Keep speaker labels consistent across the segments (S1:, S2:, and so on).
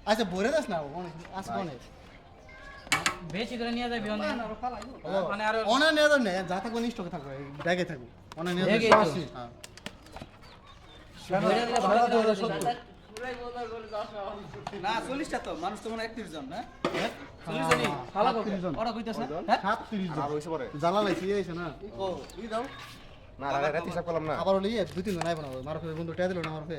S1: আচ্ছা বলে দাস না আসবো না
S2: বেশি করে নিয়ে যাবি মানে আর
S1: অনা নিয়ে যাবে না যা থাকবো নিষ্ঠকে থাকবো ব্যাগে থাকবো অনা নিয়ে যাবে হ্যাঁ
S3: না 40টা তো মানুষ তো মনে 31 জন না
S2: 40 জনই খালা কত ওরা কইতাছে হ্যাঁ
S1: 37 জন
S4: আর হইছে পরে
S1: জ্বালা লাইছি এইছে না
S4: ও ই দাও না রাতে হিসাব করলাম না
S1: আবার হলি দুই তিন জন আইব না মারফে বন্ধু টেয়া দিল না মারফে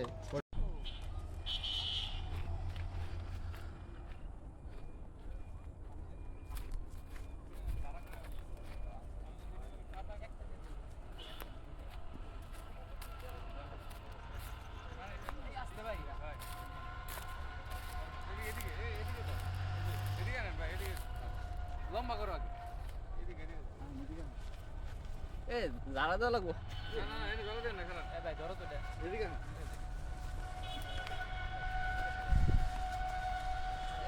S3: লম্বা করো আগে এদিকে
S2: এ জালা দাও লাগবো
S3: না এটা ধরো দেন না খারাপ
S2: এ ভাই ধরো তো দে
S3: এদিকে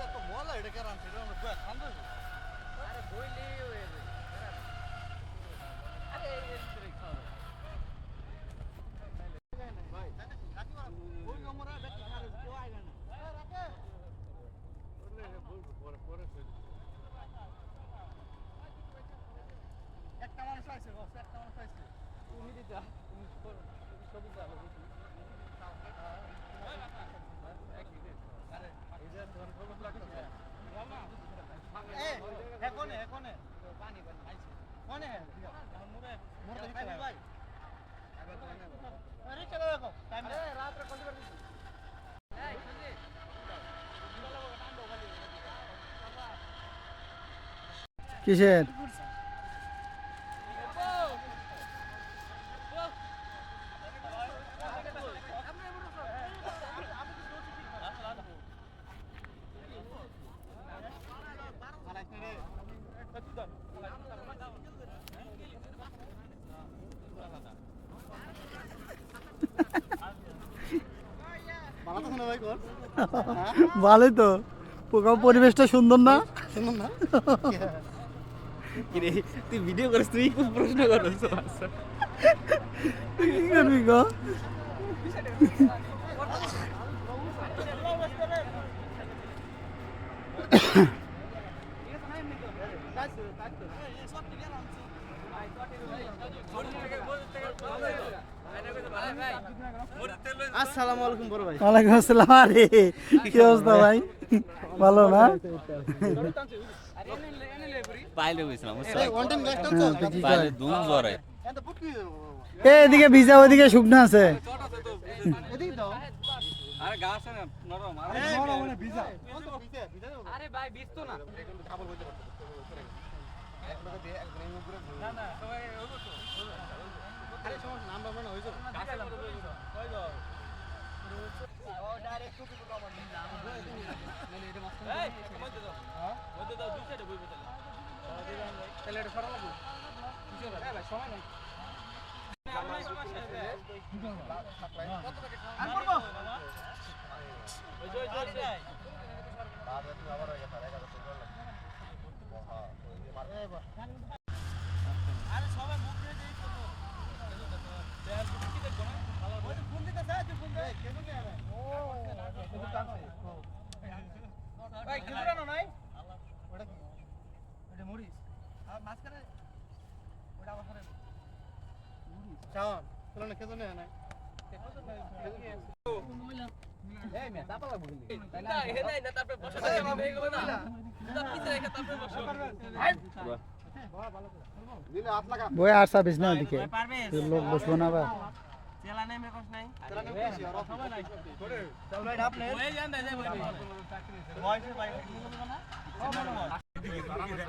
S1: এত মলা এটা কেন আনছে এটা আমরা খান্দা
S2: আরে বইলি হয়ে যাবে আরে এই করে খাও
S1: একটা মানুষ আইছে বস একটা মানুষ আইছে
S2: তুমি দিতা তুমি সব দিতা
S1: এখনে পানি আইছে কোনে মোরে মোরে খাই ভাই আরে চলো দেখো টাইম রাতে কোন দিকে দিছি এই সুজি
S5: কিসের ভালোই তো পোকা পরিবেশটা সুন্দর না
S1: শুনুন না
S2: কিরে তুই ভিডিও করিস তুই প্রশ্ন করছ
S5: তুই কি করবি গো
S1: আসসালামু আলাইকুম বড় ভাই
S5: ওয়ালাইকুম আসসালাম আরে কি অবস্থা ভাই ভালো না
S2: পাইলে কইছিলাম
S1: এই ওয়ান টাইম গ্যাস টানছো
S2: পাইলে দুম জরে
S1: এত পুটকি
S5: এদিকে ভিজা ওইদিকে শুকনো আছে
S1: এদিকে দাও
S3: আরে গা আছে না নরম
S1: মানে ভিজা
S2: আরে ভাই বিজ তো না
S3: না না সবাই
S1: আরে সমস্যা নাম বাবা না হইছো
S3: কই যাও
S1: ও ডাইরেক্ট টুপি পুরো আমার নিয়ে যাও মানে এটা মাস্টার
S3: এই মধ্যে দাও হ্যাঁ মধ্যে দাও দুই সাইডে বইবে তাহলে এটা সরা লাগবে কিছু না ভাই সময় নাই কত টাকা আর করব ওই যে বাবা তুমি আবার হয়ে গেছে 1000 টাকা মহা
S1: আরে সবাই মুখ দিয়ে দেই করব
S3: দেয়াল কি দেখবো না ভালো
S1: ওই ফোন দিতে চাই তুই ফোন দে কেন কে আরে ও
S3: শুধু টানছে ভাই খেজুরানো নাই
S1: ওটা কি
S3: এটা মরিস আর মাঝখানে ওটা আবার করে
S1: চাওন চলো না কেন না
S2: এই মে তাপা লাগবো কিন্তু
S3: না হে নাই না তারপরে বসে থাকবে হয়ে গেল না তার পিছে রেখে তারপরে বসো
S4: দিলে হাত লাগা
S5: বই আর সার্ভিস না ওদিকে
S2: পারবে
S5: লোক বসবো না আবার
S2: চেলা নেই মেকস নাই
S1: চলো না বেশি আর সময় নাই চল ভাই আপনি
S2: ওই জান দে যাই বলি
S1: ভয়েসে ভাই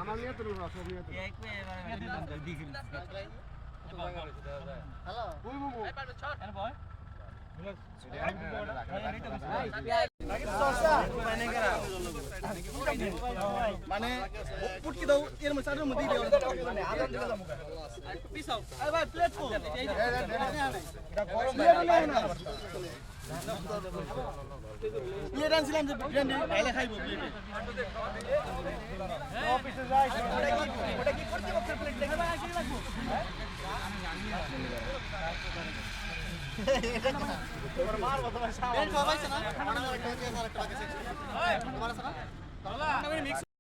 S4: আমার নিয়ে তো না সব নিয়ে তো
S2: এক পে এবারে দিগরি
S1: হ্যালো
S4: ওই বাবু
S3: এই পারবে ছট
S2: এর বয়
S1: মানে পুটকি দাও এর মধ্যে চারের মধ্যে দিও মানে আদান দিলে দাও
S3: পিছাও
S1: আরে ভাই প্লেট কো এটা গরম না প্লেট আনছিলাম যে বিরিয়ানি খাইলে খাইবো প্লেটে
S3: অফিসে যাই
S1: ওটা কি কর্তৃপক্ষের প্লেট দেখে না কি লাগবো তোমার মার মত ভাই সারা সবাই আছে না তোমার আছে না